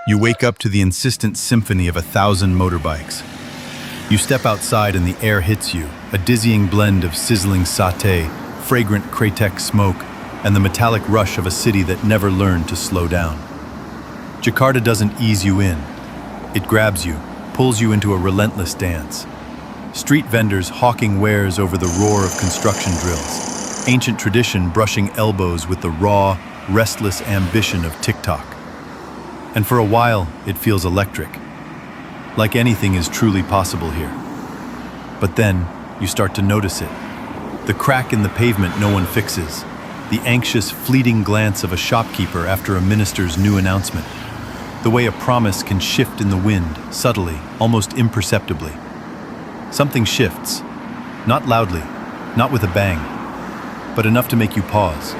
You wake up to the insistent symphony of 1,000 motorbikes. You step outside and the air hits you, a dizzying blend of sizzling satay, fragrant Kretek smoke, and the metallic rush of a city that never learned to slow down. Jakarta doesn't ease you in. It grabs you, pulls you into a relentless dance. Street vendors hawking wares over the roar of construction drills. Ancient tradition brushing elbows with the raw, restless ambition of TikTok. And for a while, it feels electric. Like anything is truly possible here. But then, you start to notice it. The crack in the pavement no one fixes. The anxious, fleeting glance of a shopkeeper after a minister's new announcement. The way a promise can shift in the wind, subtly, almost imperceptibly. Something shifts. Not loudly, not with a bang, but enough to make you pause.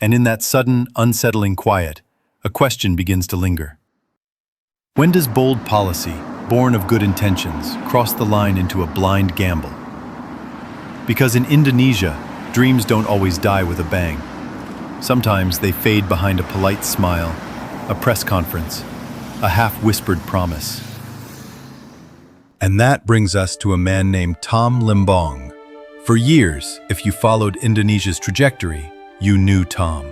And in that sudden, unsettling quiet, a question begins to linger. When does bold policy, born of good intentions, cross the line into a blind gamble? Because in Indonesia, dreams don't always die with a bang. Sometimes they fade behind a polite smile, a press conference, a half-whispered promise. And that brings us to a man named Tom Lembong. For years, if you followed Indonesia's trajectory, you knew Tom.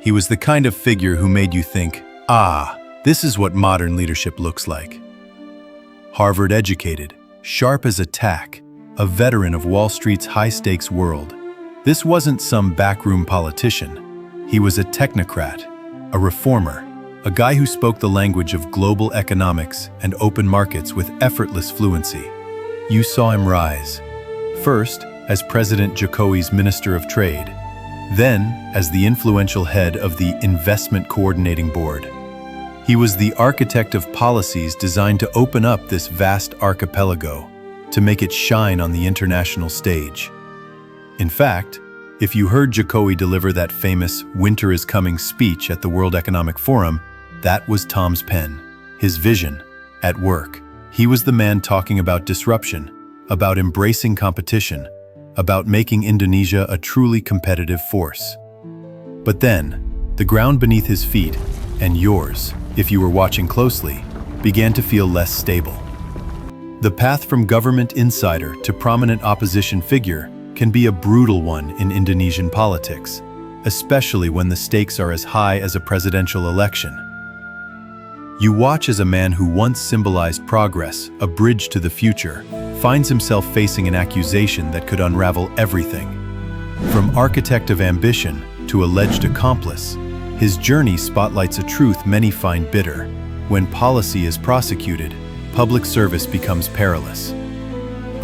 He was the kind of figure who made you think, this is what modern leadership looks like. Harvard-educated, sharp as a tack, a veteran of Wall Street's high-stakes world. This wasn't some backroom politician. He was a technocrat, a reformer, a guy who spoke the language of global economics and open markets with effortless fluency. You saw him rise, first as President Jokowi's Minister of Trade, then as the influential head of the Investment Coordinating Board. He was the architect of policies designed to open up this vast archipelago, to make it shine on the international stage. In fact, if you heard Jokowi deliver that famous "Winter is Coming" speech at the World Economic Forum, that was Tom's pen, his vision, at work. He was the man talking about disruption, about embracing competition, about making Indonesia a truly competitive force. But then, the ground beneath his feet, and yours, if you were watching closely, began to feel less stable. The path from government insider to prominent opposition figure can be a brutal one in Indonesian politics, especially when the stakes are as high as a presidential election. You watch as a man who once symbolized progress, a bridge to the future, finds himself facing an accusation that could unravel everything. From architect of ambition to alleged accomplice, his journey spotlights a truth many find bitter. When policy is prosecuted, public service becomes perilous.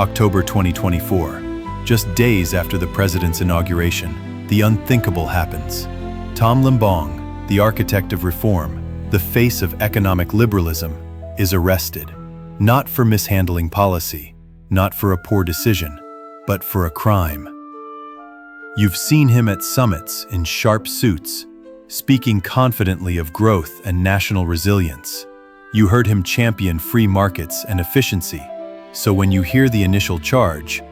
October 2024, just days after the president's inauguration, the unthinkable happens. Tom Lembong, the architect of reform, the face of economic liberalism, is arrested, not for mishandling policy, not for a poor decision, but for a crime. You've seen him at summits in sharp suits, speaking confidently of growth and national resilience. You heard him champion free markets and efficiency. So when you hear the initial charge,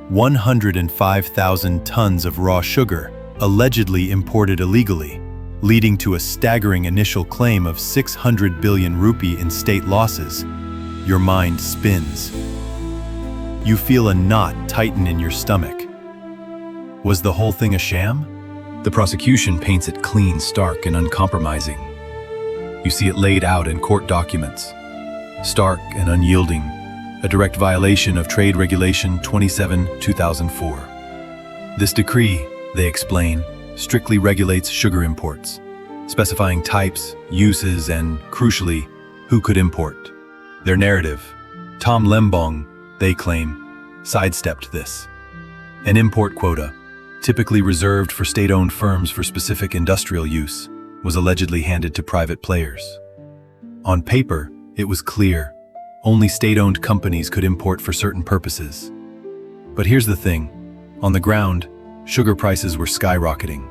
105,000 tons of raw sugar allegedly imported illegally, leading to a staggering initial claim of 600 billion rupee in state losses, your mind spins. You feel a knot tighten in your stomach. Was the whole thing a sham? The prosecution paints it clean, stark, and uncompromising. You see it laid out in court documents. Stark and unyielding, a direct violation of Trade Regulation 27/2004. This decree, they explain, strictly regulates sugar imports, specifying types, uses, and, crucially, who could import. Their narrative, Tom Lembong, they claim, sidestepped this. An import quota, typically reserved for state-owned firms for specific industrial use, was allegedly handed to private players. On paper, it was clear. Only state-owned companies could import for certain purposes. But here's the thing. On the ground, sugar prices were skyrocketing.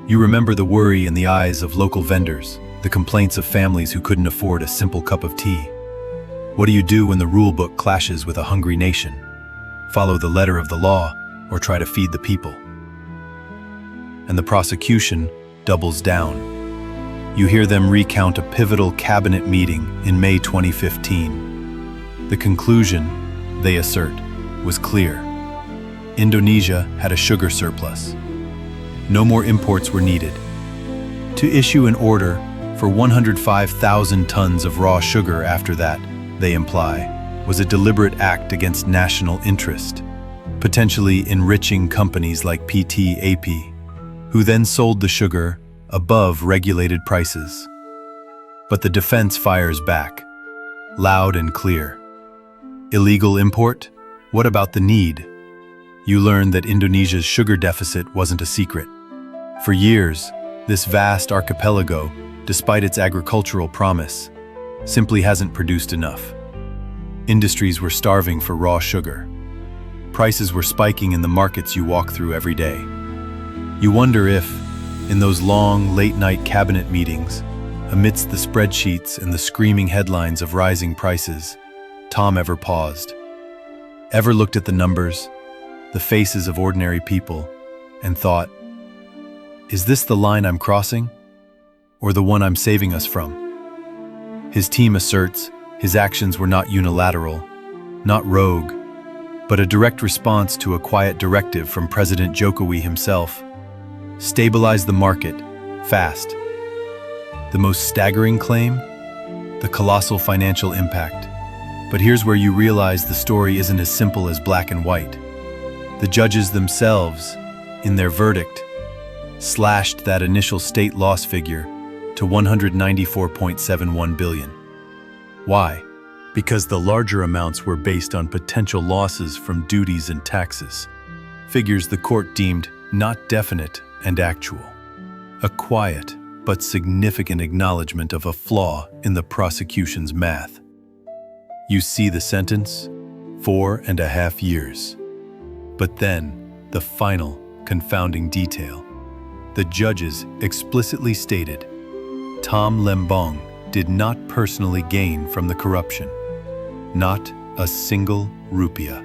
You remember the worry in the eyes of local vendors, the complaints of families who couldn't afford a simple cup of tea. What do you do when the rulebook clashes with a hungry nation? Follow the letter of the law or try to feed the people? And the prosecution doubles down. You hear them recount a pivotal cabinet meeting in May 2015. The conclusion, they assert, was clear. Indonesia had a sugar surplus. No more imports were needed. To issue an order for 105,000 tons of raw sugar after that, they imply, was a deliberate act against national interest, potentially enriching companies like PTAP, who then sold the sugar above regulated prices. But the defense fires back, loud and clear. Illegal import? What about the need? You learn that Indonesia's sugar deficit wasn't a secret. For years, this vast archipelago, despite its agricultural promise, simply hasn't produced enough. Industries were starving for raw sugar. Prices were spiking in the markets you walk through every day. You wonder if, in those long, late-night cabinet meetings, amidst the spreadsheets and the screaming headlines of rising prices, Tom ever paused, ever looked at the numbers, the faces of ordinary people, and thought, is this the line I'm crossing, or the one I'm saving us from? His team asserts his actions were not unilateral, not rogue, but a direct response to a quiet directive from President Jokowi himself. Stabilize the market, fast. The most staggering claim? The colossal financial impact. But here's where you realize the story isn't as simple as black and white. The judges themselves, in their verdict, slashed that initial state loss figure to 194.71 billion. Why? Because the larger amounts were based on potential losses from duties and taxes, figures the court deemed not definite and actual. A quiet but significant acknowledgement of a flaw in the prosecution's math. You see the sentence? 4.5 years. But then, the final, confounding detail. The judges explicitly stated, Tom Lembong did not personally gain from the corruption. Not a single rupiah.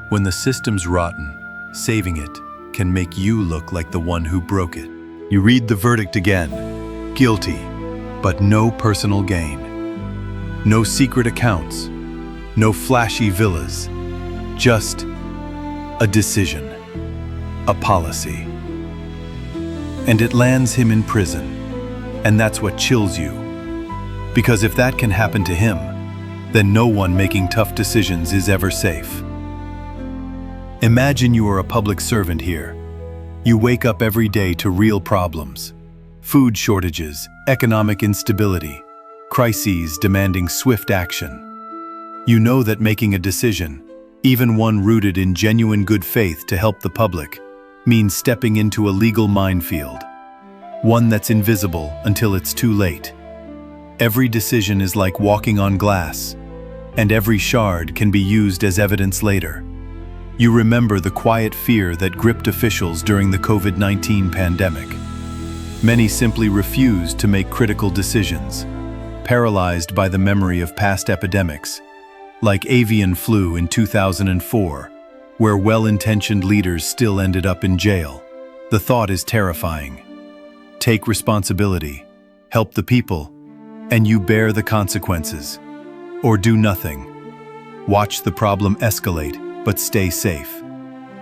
When the system's rotten, saving it can make you look like the one who broke it. You read the verdict again. Guilty, but no personal gain. No secret accounts. No flashy villas. Just a decision. A policy. And it lands him in prison. And that's what chills you. Because if that can happen to him, then no one making tough decisions is ever safe. Imagine you are a public servant here. You wake up every day to real problems. Food shortages, economic instability, crises demanding swift action. You know that making a decision, even one rooted in genuine good faith to help the public, means stepping into a legal minefield. One that's invisible until it's too late. Every decision is like walking on glass, and every shard can be used as evidence later. You remember the quiet fear that gripped officials during the COVID-19 pandemic. Many simply refused to make critical decisions, paralyzed by the memory of past epidemics, like avian flu in 2004, where well-intentioned leaders still ended up in jail. The thought is terrifying. Take responsibility, help the people, and you bear the consequences. Or do nothing. Watch the problem escalate, but stay safe.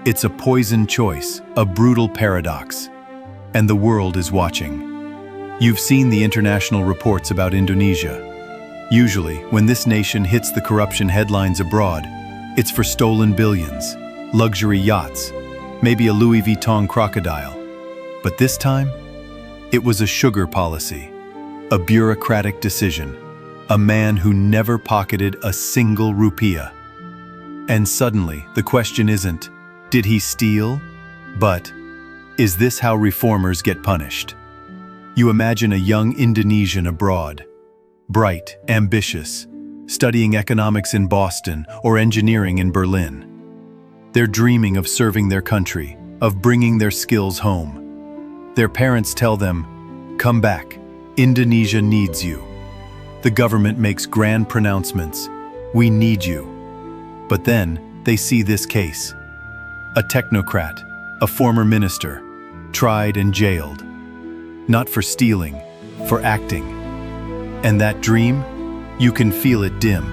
It's a poisoned choice, a brutal paradox. And the world is watching. You've seen the international reports about Indonesia. Usually, when this nation hits the corruption headlines abroad, it's for stolen billions, luxury yachts, maybe a Louis Vuitton crocodile. But this time, it was a sugar policy, a bureaucratic decision, a man who never pocketed a single rupiah. And suddenly, the question isn't, did he steal? But, is this how reformers get punished? You imagine a young Indonesian abroad, bright, ambitious, studying economics in Boston or engineering in Berlin. They're dreaming of serving their country, of bringing their skills home. Their parents tell them, come back, Indonesia needs you. The government makes grand pronouncements, we need you. But then, they see this case. A technocrat, a former minister, tried and jailed. Not for stealing, for acting. And that dream, you can feel it dim.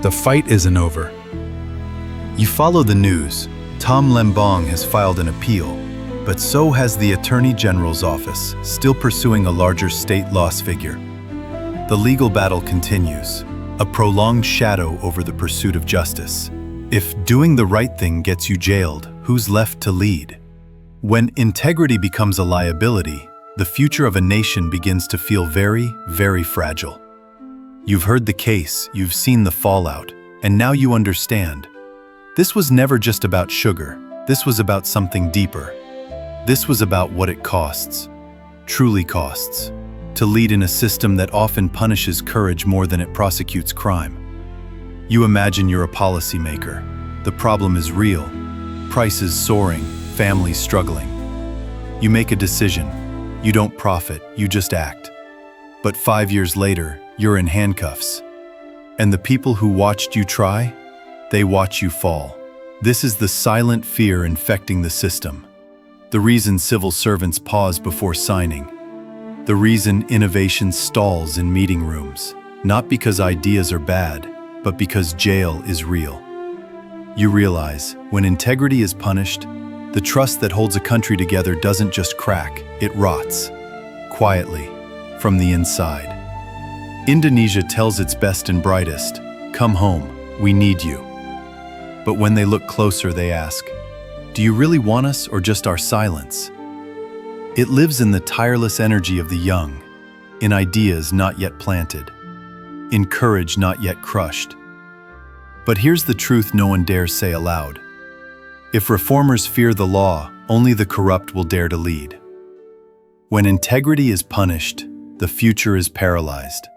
The fight isn't over. You follow the news. Tom Lembong has filed an appeal, but so has the Attorney General's office, still pursuing a larger state loss figure. The legal battle continues, a prolonged shadow over the pursuit of justice. If doing the right thing gets you jailed, who's left to lead? When integrity becomes a liability, the future of a nation begins to feel very, very fragile. You've heard the case, you've seen the fallout, and now you understand. This was never just about sugar. This was about something deeper. This was about what it costs, truly costs, to lead in a system that often punishes courage more than it prosecutes crime. You imagine you're a policymaker. The problem is real. Prices soaring, families struggling. You make a decision. You don't profit, you just act. But 5 years later, you're in handcuffs. And the people who watched you try, they watch you fall. This is the silent fear infecting the system. The reason civil servants pause before signing. The reason innovation stalls in meeting rooms. Not because ideas are bad, but because jail is real. You realize, when integrity is punished, the trust that holds a country together doesn't just crack, it rots. Quietly, from the inside. Indonesia tells its best and brightest, "Come home, we need you." But when they look closer, they ask, "Do you really want us or just our silence?" It lives in the tireless energy of the young, in ideas not yet planted, in courage not yet crushed. But here's the truth no one dares say aloud. If reformers fear the law, only the corrupt will dare to lead. When integrity is punished, the future is paralyzed.